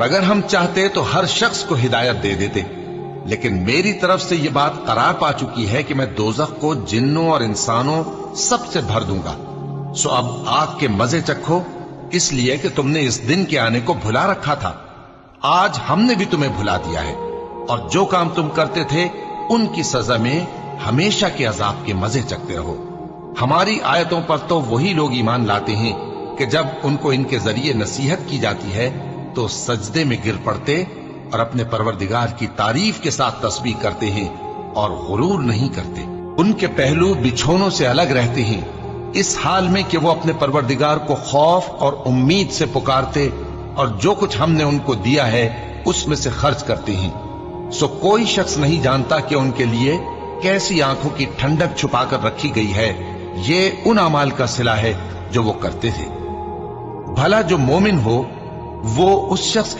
اگر ہم چاہتے تو ہر شخص کو ہدایت دے دیتے، لیکن میری طرف سے یہ بات قرار پا چکی ہے کہ میں دوزخ کو جنوں اور انسانوں سب سے بھر دوں گا۔ سو اب آگ کے مزے چکھو، اس لیے کہ تم نے اس دن کے آنے کو بھلا رکھا تھا۔ آج ہم نے بھی تمہیں بھلا دیا ہے، اور جو کام تم کرتے تھے ان کی سزا میں ہمیشہ کے عذاب کے مزے چکتے رہو۔ ہماری آیتوں پر تو وہی لوگ ایمان لاتے ہیں کہ جب ان کو ان کے ذریعے نصیحت کی جاتی ہے تو سجدے میں گر پڑتے اور اپنے پروردگار کی تعریف کے ساتھ تسبیح کرتے ہیں اور غرور نہیں کرتے۔ ان کے پہلو بچھونوں سے الگ رہتے ہیں، اس حال میں کہ وہ اپنے پروردگار کو خوف اور امید سے پکارتے اور جو کچھ ہم نے ان کو دیا ہے اس میں سے خرچ کرتے ہیں۔ سو کوئی شخص نہیں جانتا کہ ان کے لیے کیسی آنکھوں کی ٹھنڈک چھپا کر رکھی گئی ہے، یہ ان اعمال کا صلہ ہے جو وہ کرتے تھے۔ بھلا جو مومن ہو وہ اس شخص کی